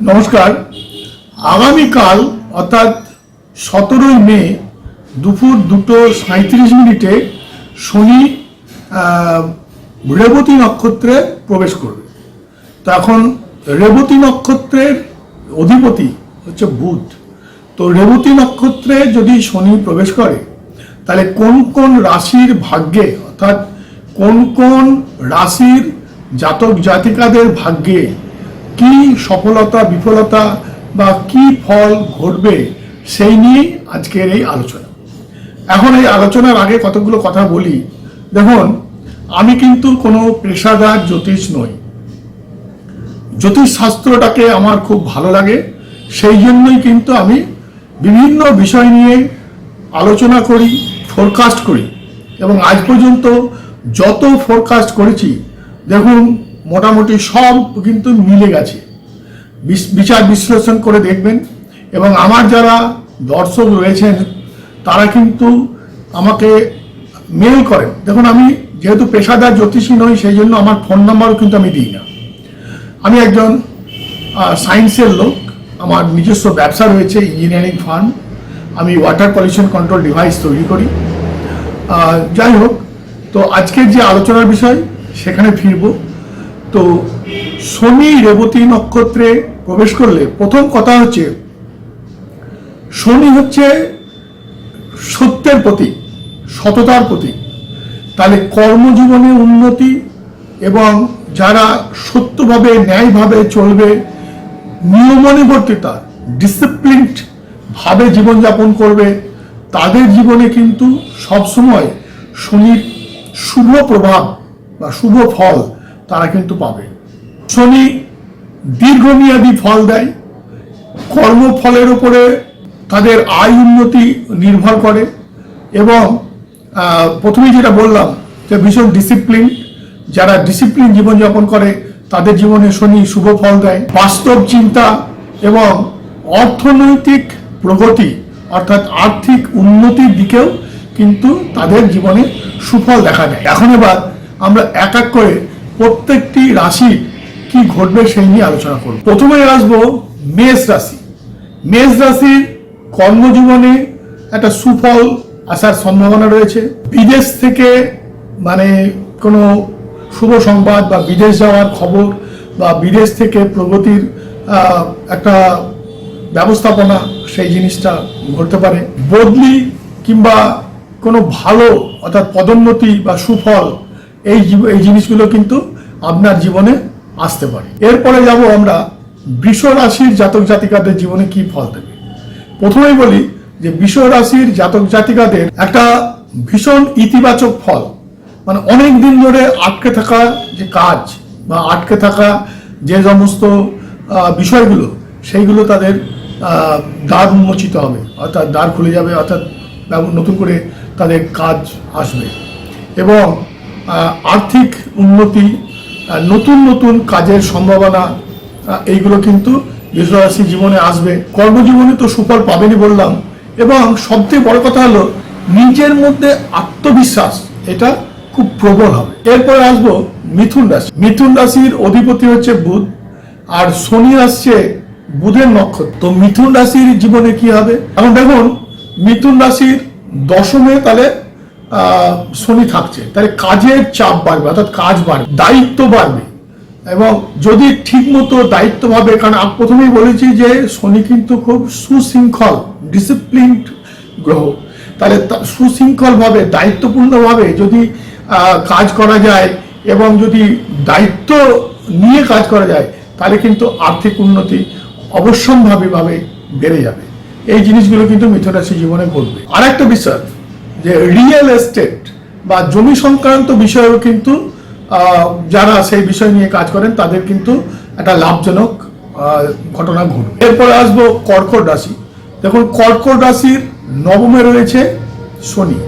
নমস্কার। আগামীকাল অর্থাৎ 17ই মে দুপুর 2:37 শনি রেবতী নক্ষত্রে প্রবেশ করবে। তো এখন রেবতী নক্ষত্রের অধিপতি হচ্ছে বুধ। তো রেবতী নক্ষত্রে যদি শনি প্রবেশ করে তাহলে কোন কোন রাশির ভাগ্যে অর্থাৎ কোন কোন রাশির জাতক জাতিকাদের ভাগ্যে কি সফলতা বিফলতা বা কি ফল ঘটবে সেই নিয়ে আজকের এই আলোচনা। এখন এই আলোচনার আগে কতগুলো কথা বলি। দেখুন, আমি কিন্তু কোনো পেশাদার জ্যোতিষ নই। জ্যোতিষ শাস্ত্রটাকে আমার খুব ভালো লাগে, সেই জন্যই কিন্তু আমি বিভিন্ন বিষয় নিয়ে আলোচনা করি, ফোরকাস্ট করি এবং আজ পর্যন্ত যত ফোরকাস্ট করেছি দেখুন মোটামুটি সব কিন্তু মিলে গেছে। বিচার বিশ্লেষণ করে দেখবেন এবং আমার যারা দর্শক রয়েছেন তারা কিন্তু আমাকে মেল করেন। দেখুন, আমি যেহেতু পেশাদার জ্যোতিষী নই সেই জন্য আমার ফোন নাম্বারও কিন্তু আমি দিই না। আমি একজন সায়েন্সের লোক, আমার নিজস্ব ব্যবসা রয়েছে, ইঞ্জিনিয়ারিং ফার্ম। আমি ওয়াটার পলিউশন কন্ট্রোল ডিভাইস তৈরি করি। যাই হোক, তো আজকের যে আলোচনার বিষয় সেখানে ফিরব। তো শনি রেবতী নক্ষত্রে প্রবেশ করলে প্রথম কথা হচ্ছে শনি হচ্ছে সত্যের প্রতীক, সততার প্রতীক। তাহলে কর্মজীবনে উন্নতি এবং যারা সত্যভাবে ন্যায়ভাবে চলবে, নিয়মানুবর্তিতা ডিসিপ্লিনড ভাবে জীবনযাপন করবে, তাদের জীবনে কিন্তু সবসময় শনির শুভ প্রভাব বা শুভ ফল তারা কিন্তু পাবে। শনি দীর্ঘমেয়াদী ফল দেয়। কর্মফলের উপরে তাদের আয় উন্নতি নির্ভর করে এবং প্রথমেই যেটা বললাম যে ভীষণ ডিসিপ্লিন, যারা ডিসিপ্লিন জীবনযাপন করে তাদের জীবনে শনি শুভ ফল দেয়। বাস্তব চিন্তা এবং অর্থনৈতিক প্রগতি অর্থাৎ আর্থিক উন্নতির দিকেও কিন্তু তাদের জীবনে সুফল দেখা দেয়। এখন এবার আমরা এক এক করে প্রত্যেকটি রাশির কি ঘটবে সেই নিয়ে আলোচনা করব। প্রথমে আসবো মেষ রাশি। মেষ রাশির কর্মজীবনে একটা সুফল আসার সম্ভাবনা রয়েছে। বিদেশ থেকে মানে কোনো শুভ সংবাদ বা বিদেশ যাওয়ার খবর বা বিদেশ থেকে প্রগতির একটা ব্যবস্থাপনা, সেই জিনিসটা ঘটতে পারে। বদলি কিংবা কোনো ভালো অর্থাৎ পদোন্নতি বা সুফল এই জিনিসগুলো কিন্তু আপনার জীবনে আসতে পারে। এরপরে যাব আমরা বৃষ রাশির জাতক জাতিকাদের জীবনে কি ফল দেবে। প্রথমেই বলি যে বৃষ রাশির জাতক জাতিকাদের একটা ভীষণ ইতিবাচক ফল, মানে অনেক দিন ধরে আটকে থাকা যে কাজ বা আটকে থাকা যে সমস্ত বিষয়গুলো সেইগুলো তাদের দ্বার উন্মোচিত হবে, অর্থাৎ দ্বার খুলে যাবে, অর্থাৎ নতুন করে তাদের কাজ আসবে এবং আর্থিক উন্নতি, নতুন নতুন কাজের সম্ভাবনা এইগুলো কিন্তু বৃষ রাশির জীবনে আসবে। কর্মজীবনে তো সুফল পাবেনই বললাম এবং সবথেকে বড় কথা হলো নিজের মধ্যে আত্মবিশ্বাস এটা খুব প্রবল হবে। এরপরে আসবো মিথুন রাশি। মিথুন রাশির অধিপতি হচ্ছে বুধ আর শনি আসছে বুধের নক্ষত্র। তো মিথুন রাশির জীবনে কি হবে? এখন দেখুন, মিথুন রাশির দশমে তাহলে শনি থাকছে, তাহলে কাজের চাপ বাড়বে, অর্থাৎ কাজ বাড়বে, দায়িত্ব বাড়বে এবং যদি ঠিক মতো দায়িত্বভাবে, কারণ আমি প্রথমেই বলেছি যে শনি কিন্তু খুব সুশৃঙ্খল ডিসিপ্লিনড গ্রহ, তাহলে সুশৃঙ্খলভাবে দায়িত্বপূর্ণভাবে যদি কাজ করা যায় এবং যদি দায়িত্ব নিয়ে কাজ করা যায় তাহলে কিন্তু আর্থিক উন্নতি অবশ্যম্ভাবীভাবে বেড়ে যাবে। এই জিনিসগুলো কিন্তু মিথুন রাশি জীবনে ঘটবে। আর একটা বিষয় যে রিয়েল এস্টেট বা জমি সংক্রান্ত বিষয়েও কিন্তু যারা সেই বিষয় নিয়ে কাজ করেন তাদের কিন্তু একটা লাভজনক ঘটনা ঘটবে। এরপরে আসবো কর্কট রাশি। দেখুন, কর্কট রাশির নবমে রয়েছে শনি,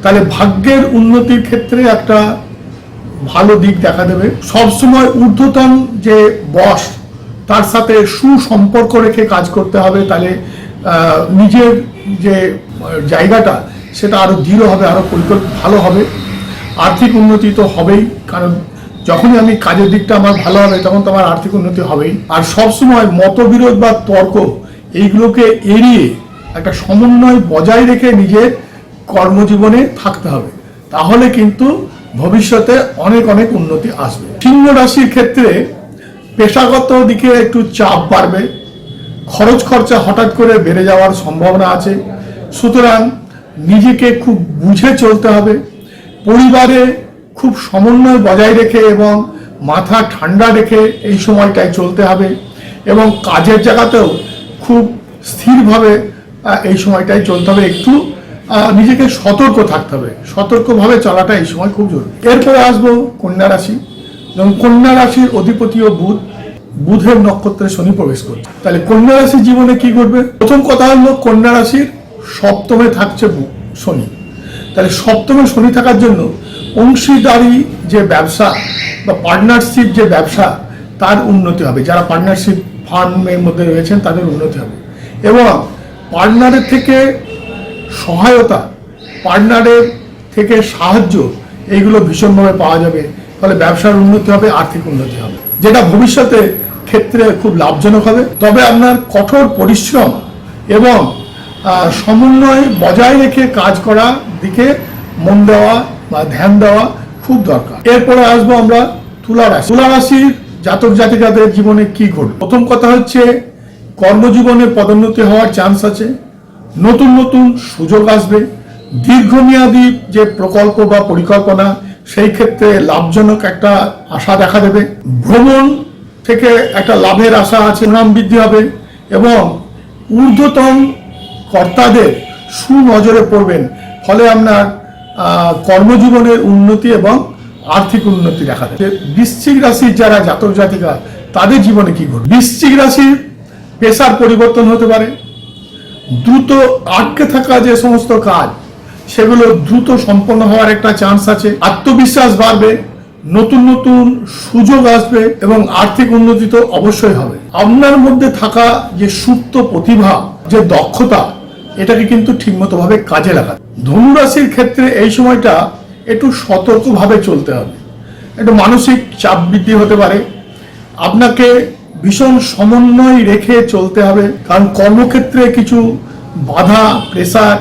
তাহলে ভাগ্যের উন্নতির ক্ষেত্রে একটা ভালো দিক দেখা দেবে। সবসময় ঊর্ধ্বতন যে বস তার সাথে সুসম্পর্ক রেখে কাজ করতে হবে, তাহলে নিজের যে জায়গাটা সেটা আরো দৃঢ় হবে, আরো ভালো হবে। আর্থিক উন্নতি তো হবেই, কারণ যখনই আমি কাজের দিকটা আমার ভালো হবে তখন তো আমার আর্থিক উন্নতি হবেই। আর সবসময় মতবিরোধ বা তর্ক এইগুলোকে এড়িয়ে একটা সমন্বয় বজায় রেখে নিজের কর্মজীবনে থাকতে হবে, তাহলে কিন্তু ভবিষ্যতে অনেক অনেক উন্নতি আসবে। সিংহ রাশির ক্ষেত্রে পেশাগত দিকে একটু চাপ বাড়বে, খরচ খরচা হঠাৎ করে বেড়ে যাওয়ার সম্ভাবনা আছে, সুতরাং নিজেকে খুব বুঝে চলতে হবে। পরিবারে খুব সমন্বয় বজায় রেখে এবং মাথা ঠান্ডা রেখে এই সময়টায় চলতে হবে, এবং কাজের জায়গাতেও খুব স্থিরভাবে এই সময়টায় চলতে হবে। একটু নিজেকে সতর্ক থাকতে হবে, সতর্কভাবে চলাটা এই সময় খুব জরুরি। এরপরে আসবো কন্যা রাশি। যেমন কন্যা রাশির অধিপতিও বুধ, বুধের নক্ষত্রে শনি প্রবেশ করছে। তাহলে কন্যা রাশির জীবনে কি ঘটবে? প্রথম কথা হলো কন্যা রাশির সপ্তমে থাকছে শনি। তাহলে সপ্তমে শনি থাকার জন্য অংশীদারি যে ব্যবসা বা পার্টনারশিপ যে ব্যবসা তার উন্নতি হবে। যারা পার্টনারশিপ ফার্মের মধ্যে রয়েছেন তাদের উন্নতি হবে, এবং পার্টনারের থেকে সহায়তা, পার্টনারের থেকে সাহায্য, এইগুলো ভীষণভাবে পাওয়া যাবে। ফলে ব্যবসার উন্নতি হবে, আর্থিক উন্নতি হবে, যেটা ভবিষ্যতে ক্ষেত্রে খুব লাভজনক হবে। তবে আপনার কঠোর পরিশ্রম এবং সমন্বয় বজায় রেখে কাজ করার দিকে মন দেওয়া বা ধ্যান দেওয়া খুব দরকার। এরপরে আসবো আমরা তুলা রাশি। তুলা রাশির জাতক জাতিকাদের জীবনে কি ঘটবে? প্রথম কথা হচ্ছে কর্মজীবনে পদোন্নতি হওয়ার চান্স আছে, নতুন নতুন সুযোগ আসবে, দীর্ঘমেয়াদী যে প্রকল্প বা পরিকল্পনা সেই ক্ষেত্রে লাভজনক একটা আশা দেখা দেবে। ভ্রমণ থেকে একটা লাভের আশা আছে, নাম বৃদ্ধি হবে, এবং ঊর্ধ্বতন কর্তাদের সুনজরে পড়বেন। ফলে আপনার কর্মজীবনের উন্নতি এবং আর্থিক উন্নতি দেখা দেবে। বৃশ্চিক রাশির যারা জাতক জাতিকা তাদের জীবনে কি ঘটবে? বৃশ্চিক রাশির পেশার পরিবর্তন হতে পারে, দ্রুত আটকে থাকা যে সমস্ত কাজ সেগুলো দ্রুত সম্পন্ন হওয়ার একটা চান্স আছে, আত্মবিশ্বাস বাড়বে, নতুন নতুন সুযোগ আসবে, এবং আর্থিক উন্নতি তো অবশ্যই হবে। আপনার মধ্যে থাকা যে সুপ্ত প্রতিভা, যে দক্ষতা, এটাকে কিন্তু ঠিকমতো ভাবে কাজে লাগাতে। ধনুরাশির ক্ষেত্রে এই সময়টা একটু সতর্কভাবে চলতে হবে, একটু মানসিক চাপ বৃদ্ধি হতে পারে, আপনাকে ভীষণ সমন্বয় রেখে চলতে হবে, কারণ কর্মক্ষেত্রে কিছু বাধা, প্রেসার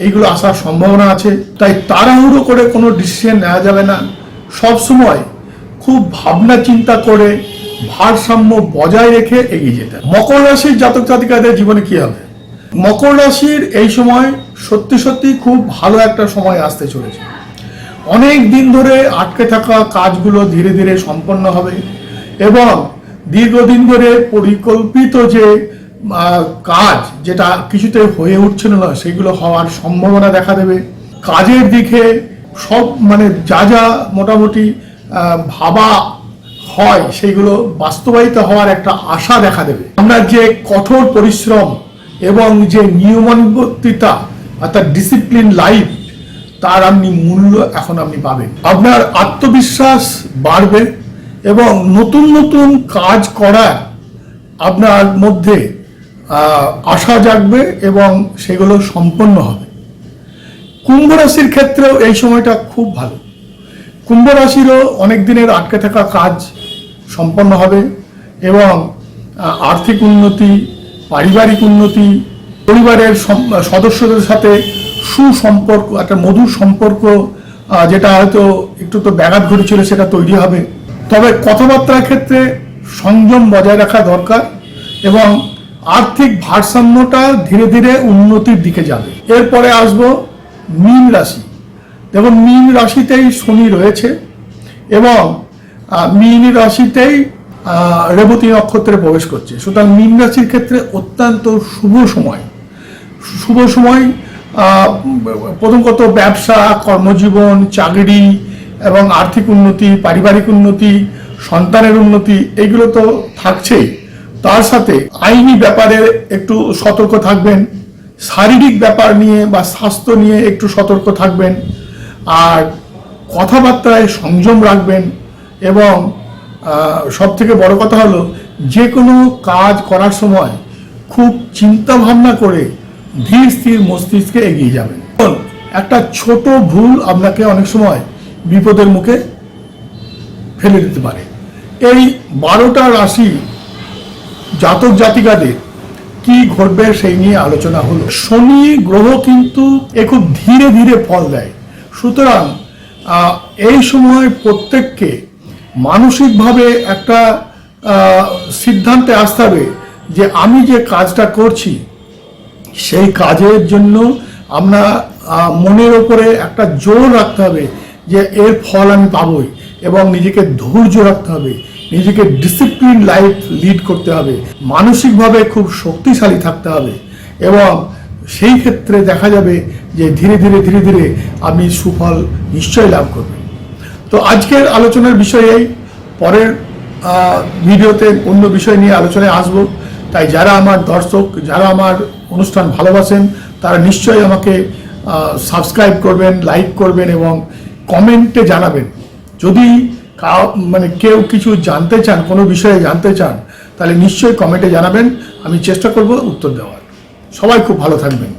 এইগুলো আসার সম্ভাবনা আছে। তাই তাড়াহুড়ো করে কোনো ডিসিশন নেওয়া যাবে না, সব সময় খুব ভাবনা চিন্তা করে ভারসাম্য বজায় রেখে এগিয়ে যেতে। মকর রাশির জাতক জাতিকাদের জীবনে কি হবে? মকর রাশির এই সময় সত্যি সত্যি খুব ভালো একটা সময় আসতে চলেছে। অনেক দিন ধরে আটকে থাকা কাজগুলো ধীরে ধীরে সম্পন্ন হবে, এবং দীর্ঘদিন ধরে পরিকল্পিত যে কাজ যেটা কিছুতে হয়ে উঠছিল না সেগুলো হওয়ার সম্ভাবনা দেখা দেবে। কাজের দিকে সব যা যা মোটামুটি ভাবা হয় সেইগুলো বাস্তবায়িত হওয়ার একটা আশা দেখা দেবে। আপনার যে কঠোর পরিশ্রম এবং যে নিয়মানুবর্তিতা অর্থাৎ ডিসিপ্লিন লাইফ, তার আপনি মূল্য এখন আপনি পাবেন। আপনার আত্মবিশ্বাস বাড়বে এবং নতুন নতুন কাজ করার আপনার মধ্যে আশা জাগবে এবং সেগুলো সম্পন্ন হবে। কুম্ভ রাশির ক্ষেত্রেও এই সময়টা খুব ভালো। কুম্ভ রাশিরও অনেক দিনের আটকে থাকা কাজ সম্পন্ন হবে এবং আর্থিক উন্নতি, পারিবারিক উন্নতি, পরিবারের সদস্যদের সাথে সুসম্পর্ক, একটা মধুর সম্পর্ক যেটা হয়তো একটু তো ব্যাঘাত ঘটেছিল সেটা তৈরি হবে। তবে কথাবার্তার ক্ষেত্রে সংযম বজায় রাখা দরকার এবং আর্থিক ভারসাম্যটা ধীরে ধীরে উন্নতির দিকে যাবে। এরপরে আসবো মীন রাশি। দেখুন, মীন রাশিতেই শনি রয়েছে এবং মীন রাশিতেই রেবতী নক্ষত্রে প্রবেশ করছে। সুতরাং মীন রাশির ক্ষেত্রে অত্যন্ত শুভ সময়। প্রথম কথা ব্যবসা, কর্মজীবন, চাকরি এবং আর্থিক উন্নতি, পারিবারিক উন্নতি, সন্তানের উন্নতি, এগুলো তো থাকছেই। তার সাথে আইনি ব্যাপারে একটু সতর্ক থাকবেন, শারীরিক ব্যাপার নিয়ে বা স্বাস্থ্য নিয়ে একটু সতর্ক থাকবেন, আর কথাবার্তায় সংযম রাখবেন। এবং সব থেকে বড় কথা হলো যে কোনো কাজ করার সময় খুব চিন্তা ভাবনা করে ধীর স্থির মস্তিষ্কে এগিয়ে যাবেন। একটা ছোট ভুল আপনাকে অনেক সময় বিপদের মুখে ফেলে দিতে পারে। এই 12টা রাশি জাতক জাতিকাদের কি ঘটবে সেই নিয়ে আলোচনা হলো। শনি গ্রহ কিন্তু খুব ধীরে ধীরে ফল দেয়, সুতরাং এই সময় প্রত্যেককে মানসিকভাবে একটা সিদ্ধান্তে আসতে হবে যে আমি যে কাজটা করছি সেই কাজের জন্য আমরা মনের ওপরে একটা জোর রাখতে হবে যে এর ফল আমি পাবই, এবং নিজেকে ধৈর্য রাখতে হবে, নিজেকে ডিসিপ্লিন লাইফ লিড করতে হবে, মানসিকভাবে খুব শক্তিশালী থাকতে হবে, এবং সেই ক্ষেত্রে দেখা যাবে যে ধীরে ধীরে ধীরে ধীরে আপনি সুফল নিশ্চয়ই লাভ করবেন। তো আজকের আলোচনার বিষয়ে পরের ভিডিওতে অন্য বিষয় নিয়ে আলোচনায় আসবো। তাই যারা আমার দর্শক, যারা আমার অনুষ্ঠান ভালোবাসেন, তারা নিশ্চয়ই আমাকে সাবস্ক্রাইব করবেন, লাইক করবেন এবং কমেন্টে জানাবেন। যদি কেউ কিছু জানতে চান, কোনো বিষয়ে জানতে চান, তাহলে নিশ্চয়ই কমেন্টে জানাবেন, আমি চেষ্টা করব উত্তর দেওয়ার। সবাই খুব ভালো থাকবেন।